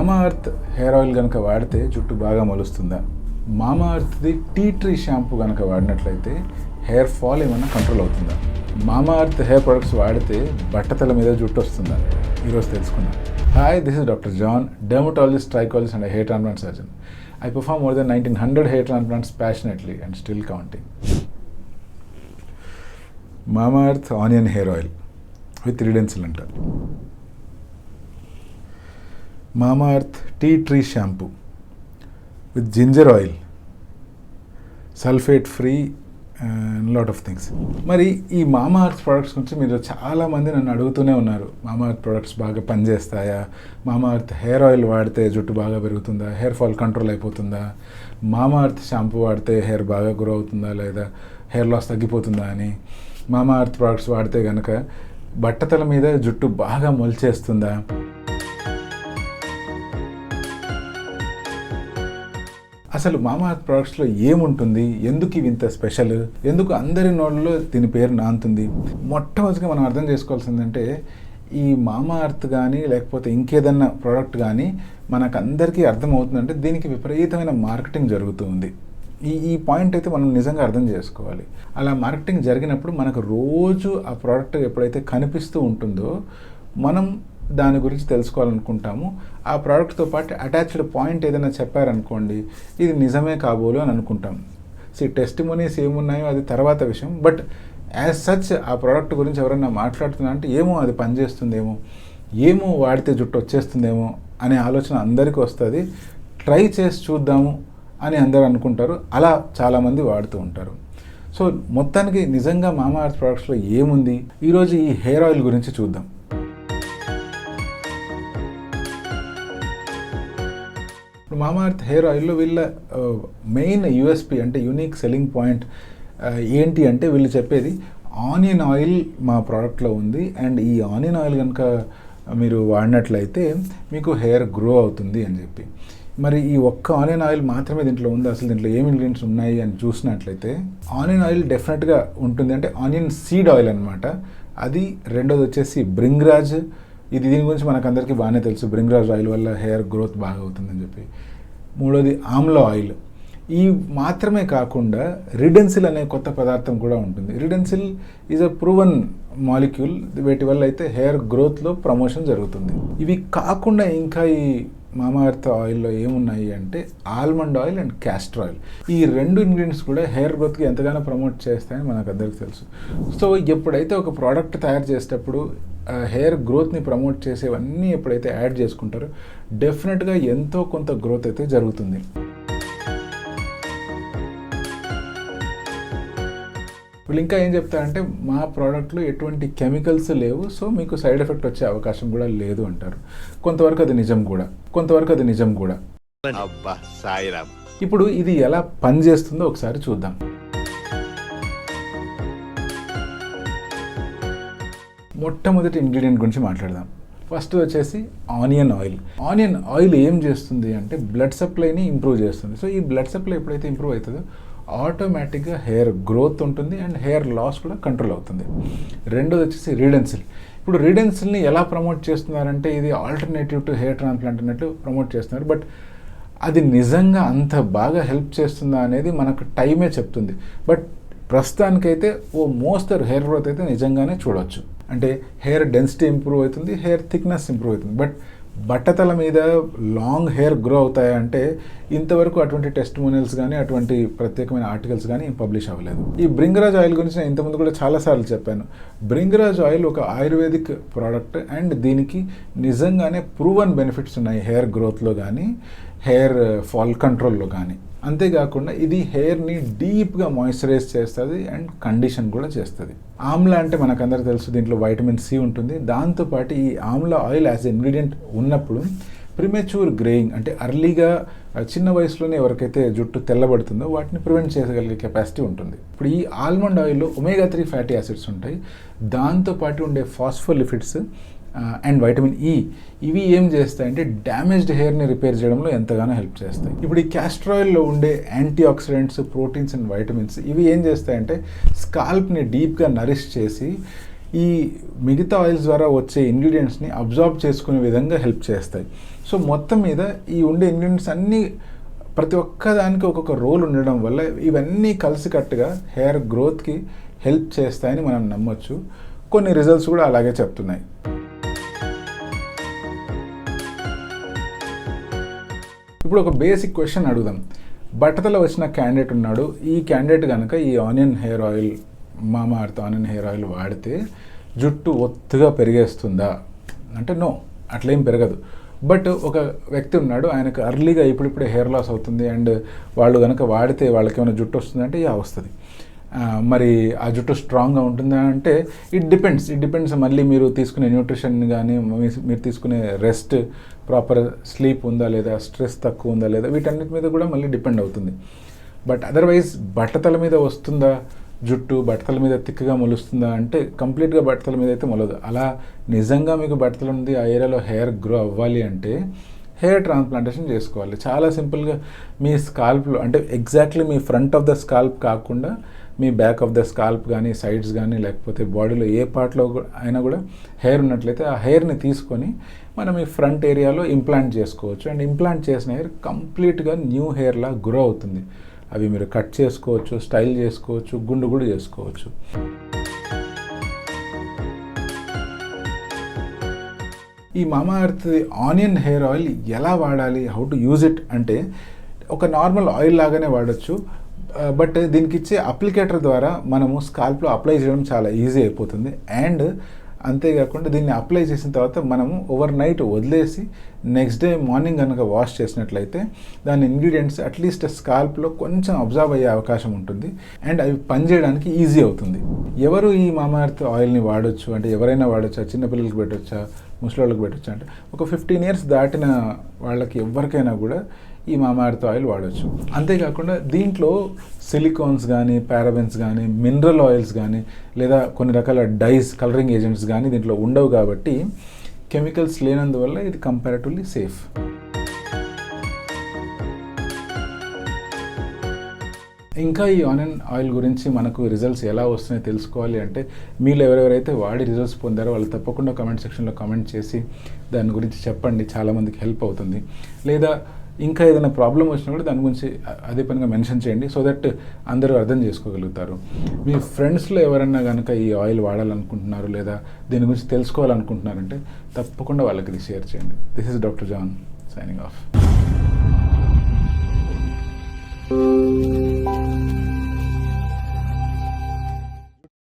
మామా earth hair oil కనుక వాడితే జుట్టు బాగా మొలుస్తుందా? మామా ఎర్త్ది టీ ట్రీ షాంపూ కనుక వాడినట్లయితే హెయిర్ ఫాల్ ఏమైనా కంట్రోల్ అవుతుందా? మామా ఎర్త్ హెయిర్ ప్రొడక్ట్స్ వాడితే బట్టతల మీద జుట్టు వస్తుందా? ఈరోజు తెలుసుకుందాం. Hi, this is doctor John, dermatologist, tricholis and a hair transplant surgeon. I perform more than 1900 hair transplants passionately and still counting. Mamaearth onion hair oil with redensyl అంటారు. Mamaearth tea tree shampoo with ginger oil, sulphate free and lot of things. మరి ఈ మామా earth products గురించి మీరు చాలామంది నన్ను అడుగుతూనే ఉన్నారు. మామా ఎర్త్ ప్రొడక్ట్స్ బాగా పనిచేస్తాయా? మామా ఎర్త్ హెయిర్ ఆయిల్ వాడితే జుట్టు బాగా పెరుగుతుందా? హెయిర్ ఫాల్ కంట్రోల్ అయిపోతుందా? మామా ఎర్త్ షాంపూ వాడితే హెయిర్ బాగా గ్రో అవుతుందా లేదా హెయిర్ లాస్ తగ్గిపోతుందా అని, మామా ఎర్త్ ప్రొడక్ట్స్ వాడితే కనుక బట్టతల మీద జుట్టు బాగా మొలిచేస్తుందా? అసలు మామా ఎర్త్ ప్రొడక్ట్స్లో ఏముంటుంది? ఎందుకు ఇవి ఇంత స్పెషల్? ఎందుకు అందరి నోళ్ళలో దీని పేరు నాంతుంది? మొట్టమొదటిగా మనం అర్థం చేసుకోవాల్సిందంటే, ఈ మామా ఎర్త్ కానీ లేకపోతే ఇంకేదన్నా ప్రోడక్ట్ కానీ మనకందరికీ అర్థమవుతుందంటే దీనికి విపరీతమైన మార్కెటింగ్ జరుగుతూ ఉంది. ఈ పాయింట్ అయితే మనం నిజంగా అర్థం చేసుకోవాలి. అలా మార్కెటింగ్ జరిగినప్పుడు మనకు రోజు ఆ ప్రోడక్ట్ ఎప్పుడైతే కనిపిస్తూ ఉంటుందో మనం దాని గురించి తెలుసుకోవాలనుకుంటాము. ఆ ప్రోడక్ట్తో పాటు అటాచ్డ్ పాయింట్ ఏదైనా చెప్పారనుకోండి, ఇది నిజమే కాబోలు అని అనుకుంటాం. టెస్టిమోనీస్ ఏమున్నాయో అది తర్వాత విషయం. బట్ యాజ్ సచ్ ఆ ప్రోడక్ట్ గురించి ఎవరైనా మాట్లాడుతున్నా అంటే ఏమో అది పనిచేస్తుందేమో, ఏమో వాడితే జుట్టు వచ్చేస్తుందేమో అనే ఆలోచన అందరికీ వస్తుంది. ట్రై చేసి చూద్దాము అని అందరూ అనుకుంటారు. అలా చాలామంది వాడుతూ ఉంటారు. సో మొత్తానికి నిజంగా మామా ఎర్త్ ప్రొడక్ట్స్లో ఏముంది? ఈరోజు ఈ హెయిర్ ఆయిల్ గురించి చూద్దాం. ఇప్పుడు మామా ఎర్త్ హెయిర్ ఆయిల్లో వీళ్ళ మెయిన్ యూఎస్పి అంటే యూనిక్ సెల్లింగ్ పాయింట్ ఏంటి అంటే, వీళ్ళు చెప్పేది ఆనియన్ ఆయిల్ మా ప్రోడక్ట్లో ఉంది అండ్ ఈ ఆనియన్ ఆయిల్ కనుక మీరు వాడినట్లయితే మీకు హెయిర్ గ్రో అవుతుంది అని చెప్పి. మరి ఈ ఒక్క ఆనియన్ ఆయిల్ మాత్రమే దీంట్లో ఉంది, అసలు దీంట్లో ఏమి ఇంగ్రీడియంట్స్ ఉన్నాయి అని చూసినట్లయితే ఆనియన్ ఆయిల్ డెఫినెట్గా ఉంటుంది. అంటే ఆనియన్ సీడ్ ఆయిల్ అనమాట అది. రెండోది వచ్చేసి బ్రింగ్రాజ్, దీని గురించి మనకు అందరికీ బాగానే తెలుసు, బ్రింగ్రాజ్ ఆయిల్ వల్ల హెయిర్ గ్రోత్ బాగా అవుతుందని చెప్పి. మూడోది ఆమ్లా ఆయిల్. ఈ మాత్రమే కాకుండా రిడెన్సిల్ అనే కొత్త పదార్థం కూడా ఉంటుంది. రిడెన్సిల్ ఈజ్ అ ప్రూవన్ మాలిక్యూల్, వీటి వల్ల అయితే హెయిర్ గ్రోత్లో ప్రమోషన్ జరుగుతుంది. ఇవి కాకుండా ఇంకా ఈ మామా ఎర్త్ ఆయిల్లో ఏమున్నాయి అంటే almond oil and castor oil. ఈ రెండు ఇంగ్రీడియంట్స్ కూడా హెయిర్ గ్రోత్కి ఎంతగానో ప్రమోట్ చేస్తాయని మనకు అందరికీ తెలుసు. సో ఎప్పుడైతే ఒక ప్రోడక్ట్ తయారు చేసేటప్పుడు హెయిర్ గ్రోత్ని ప్రమోట్ చేసేవన్నీ ఎప్పుడైతే యాడ్ చేసుకుంటారో డెఫినెట్గా ఎంతో కొంత గ్రోత్ అయితే జరుగుతుంది. వీళ్ళు ఇంకా ఏం చెప్తారంటే, మా ప్రోడక్ట్లో ఎటువంటి కెమికల్స్ లేవు, సో మీకు సైడ్ ఎఫెక్ట్ వచ్చే అవకాశం కూడా లేదు అంటారు. కొంతవరకు అది నిజం కూడా. ఇప్పుడు ఇది ఎలా పనిచేస్తుందో ఒకసారి చూద్దాం. మొట్టమొదటి ఇంగ్రీడియంట్ గురించి మాట్లాడదాం. ఫస్ట్ వచ్చేసి ఆనియన్ ఆయిల్. ఆనియన్ ఆయిల్ ఏం చేస్తుంది అంటే బ్లడ్ సప్లైని ఇంప్రూవ్ చేస్తుంది. సో ఈ బ్లడ్ సప్లై ఎప్పుడైతే ఇంప్రూవ్ అవుతుందో ఆటోమేటిక్గా హెయిర్ గ్రోత్ ఉంటుంది అండ్ హెయిర్ లాస్ కూడా కంట్రోల్ అవుతుంది. రెండోది వచ్చేసి రిడెన్సిల్. ఇప్పుడు రిడెన్సిల్ని ఎలా ప్రమోట్ చేస్తున్నారంటే, ఇది ఆల్టర్నేటివ్ టు హెయిర్ ట్రాన్స్ప్లాంట్ అన్నట్టు ప్రమోట్ చేస్తున్నారు. బట్ అది నిజంగా అంత బాగా హెల్ప్ చేస్తుందా అనేది మనకు టైమే చెప్తుంది. బట్ ప్రస్తుతానికైతే మోస్తరు హెయిర్ గ్రోత్ అయితే నిజంగానే చూడవచ్చు. అంటే హెయిర్ డెన్సిటీ ఇంప్రూవ్ అవుతుంది, హెయిర్ థిక్నెస్ ఇంప్రూవ్ అవుతుంది. బట్ బట్టతల మీద లాంగ్ హెయిర్ గ్రో అవుతాయంటే ఇంతవరకు అటువంటి టెస్టిమోనియల్స్ కానీ అటువంటి ప్రత్యేకమైన ఆర్టికల్స్ కానీ పబ్లిష్ అవ్వలేదు. ఈ బ్రింగ్రాజ్ ఆయిల్ గురించి నేను ఇంతకుముందు కూడా చాలాసార్లు చెప్పాను. బ్రింగ్రాజ్ ఆయిల్ ఒక ఆయుర్వేదిక్ ప్రోడక్ట్ అండ్ దీనికి నిజంగానే ప్రూవన్ బెనిఫిట్స్ ఉన్నాయి హెయిర్ గ్రోత్లో కానీ హెయిర్ ఫాల్ కంట్రోల్లో కానీ. అంతేకాకుండా ఇది హెయిర్ని డీప్గా మాయిశ్చరైజ్ చేస్తుంది అండ్ కండిషన్ కూడా చేస్తుంది. ఆమ్లా అంటే మనకందరూ తెలుసు, దీంట్లో వైటమిన్ సి ఉంటుంది. దాంతోపాటు ఈ ఆమ్లా ఆయిల్ యాజ్ ఇంగ్రీడియంట్ ఉన్నప్పుడు ప్రిమెచ్యూర్ గ్రేయింగ్ అంటే అర్లీగా చిన్న వయసులోనే ఎవరికైతే జుట్టు తెల్లబడుతుందో వాటిని ప్రివెంట్ చేయగలిగే కెపాసిటీ ఉంటుంది. ఇప్పుడు ఈ ఆల్మండ్ ఆయిల్లో ఒమేగా 3 ఫ్యాటీ యాసిడ్స్ ఉంటాయి. దాంతోపాటు ఉండే ఫాస్ఫోలిపిడ్స్ అండ్ వైటమిన్ ఈ, ఇవి ఏం చేస్తాయంటే డ్యామేజ్డ్ హెయిర్ని రిపేర్ చేయడంలో ఎంతగానో హెల్ప్ చేస్తాయి. ఇప్పుడు ఈ క్యాస్టర్ ఆయిల్లో ఉండే antioxidants, proteins and vitamins ఇవి ఏం చేస్తాయంటే స్కాల్ప్ని డీప్గా నరిష్ చేసి ఈ మిగతా ఆయిల్స్ ద్వారా వచ్చే ఇంగ్రీడియంట్స్ని అబ్జార్బ్ చేసుకునే విధంగా హెల్ప్ చేస్తాయి. సో మొత్తం మీద ఈ ఉండే ఇంగ్రీడియంట్స్ అన్నీ ప్రతి ఒక్క దానికి ఒక్కొక్క రోల్ ఉండడం వల్ల ఇవన్నీ కలిసికట్టుగా హెయిర్ గ్రోత్కి హెల్ప్ చేస్తాయని మనం నమ్మొచ్చు. కొన్ని రిజల్ట్స్ కూడా అలాగే చెప్తున్నాయి. ఇప్పుడు ఒక బేసిక్ క్వశ్చన్ అడుగుదాం. బట్టతల వచ్చిన క్యాండిడేట్ ఉన్నాడు. ఈ క్యాండిడేట్ కనుక ఈ ఆనియన్ హెయిర్ ఆయిల్, మామా ఎర్త్ ఆనియన్ హెయిర్ ఆయిల్ వాడితే జుట్టు ఒత్తుగా పెరిగేస్తుందా అంటే నో, అట్లేం పెరగదు. బట్ ఒక వ్యక్తి ఉన్నాడు, ఆయనకు అర్లీగా ఇప్పుడిప్పుడే హెయిర్ లాస్ అవుతుంది అండ్ వాళ్ళు కనుక వాడితే వాళ్ళకి ఏమైనా జుట్టు వస్తుందంటే యా వస్తుంది. మరి ఆ జుట్టు స్ట్రాంగ్గా ఉంటుందా అంటే ఇట్ డిపెండ్స్ మళ్ళీ మీరు తీసుకునే న్యూట్రిషన్ కానీ మీరు తీసుకునే రెస్ట్, ప్రాపర్ స్లీప్ ఉందా లేదా, స్ట్రెస్ తక్కువ ఉందా లేదా, వీటన్నిటి మీద కూడా మళ్ళీ డిపెండ్ అవుతుంది. బట్ అదర్వైజ్ బట్టతల మీద వస్తుందా జుట్టు, బట్టతల మీద తిక్కగా మొలుస్తుందా అంటే కంప్లీట్గా బట్టతల మీద అయితే మొలదు. అలా నిజంగా మీకు బట్టతలు ఉంది, ఆ ఏరియాలో హెయిర్ గ్రో అవ్వాలి అంటే హెయిర్ ట్రాన్స్ప్లాంటేషన్ చేసుకోవాలి. చాలా సింపుల్గా మీ స్కాల్ప్లో అంటే exactly me front of the scalp కాకుండా మీ బ్యాక్ ఆఫ్ ద స్కాల్ప్ కానీ, సైడ్స్ కానీ, లేకపోతే బాడీలో ఏ పార్ట్లో అయినా కూడా హెయిర్ ఉన్నట్లయితే ఆ హెయిర్ని తీసుకొని మనం ఈ ఫ్రంట్ ఏరియాలో ఇంప్లాంట్ చేసుకోవచ్చు. అండ్ ఇంప్లాంట్ చేసిన హెయిర్ కంప్లీట్గా న్యూ హెయిర్లా గ్రో అవుతుంది. అవి మీరు కట్ చేసుకోవచ్చు, స్టైల్ చేసుకోవచ్చు, గుండు కూడా చేసుకోవచ్చు. ఈ మామా ఎర్త్ ఆనియన్ హెయిర్ ఆయిల్ ఎలా వాడాలి, హౌ టు యూజ్ ఇట్ అంటే ఒక నార్మల్ ఆయిల్ లాగానే వాడచ్చు. బట్ దీనికి ఇచ్చే అప్లికేటర్ ద్వారా మనము స్కాల్ప్లో అప్లై చేయడం చాలా ఈజీ అయిపోతుంది. అండ్ అంతేకాకుండా దీన్ని అప్లై చేసిన తర్వాత మనము ఓవర్ నైట్ వదిలేసి నెక్స్ట్ డే మార్నింగ్ కనుక వాష్ చేసినట్లయితే దాని ఇంగ్రీడియంట్స్ అట్లీస్ట్ స్కాల్ప్లో కొంచెం అబ్జర్వ్ అయ్యే అవకాశం ఉంటుంది అండ్ అవి పనిచేయడానికి ఈజీ అవుతుంది. ఎవరు ఈ మామా ఎర్త్ ఆయిల్ని వాడచ్చు అంటే ఎవరైనా వాడచ్చా, చిన్నపిల్లలకి పెట్టచ్చా, ముసలిళ్ళకి పెట్టచ్చా అంటే ఒక 15 years దాటిన వాళ్ళకి ఎవరికైనా కూడా ఈ మామా ఎర్త్ ఆయిల్ వాడచ్చు. అంతేకాకుండా దీంట్లో సిలికాన్స్ కానీ, పారాబెన్స్ కానీ, మినరల్ ఆయిల్స్ కానీ, లేదా కొన్ని రకాల డైస్, కలరింగ్ ఏజెంట్స్ కానీ దీంట్లో ఉండవు కాబట్టి కెమికల్స్ లేనందువల్ల ఇది కంపారిటివ్లీ సేఫ్. ఇంకా ఈ ఆనియన్ ఆయిల్ గురించి మనకు రిజల్ట్స్ ఎలా వస్తున్నాయో తెలుసుకోవాలి అంటే మీలో ఎవరెవరైతే వాడి రిజల్ట్స్ పొందారో వాళ్ళు తప్పకుండా కామెంట్ సెక్షన్లో కామెంట్ చేసి దాని గురించి చెప్పండి, చాలామందికి హెల్ప్ అవుతుంది. లేదా ఇంకా ఏదైనా ప్రాబ్లం వచ్చినా కూడా దాని గురించి అదే పనిగా మెన్షన్ చేయండి, సో దట్ అందరూ అర్థం చేసుకోగలుగుతారు. మీ ఫ్రెండ్స్లో ఎవరన్నా కనుక ఈ ఆయిల్ వాడాలనుకుంటున్నారు లేదా దీని గురించి తెలుసుకోవాలనుకుంటున్నారంటే తప్పకుండా వాళ్ళకి ఇది షేర్ చేయండి. This is doctor John signing of.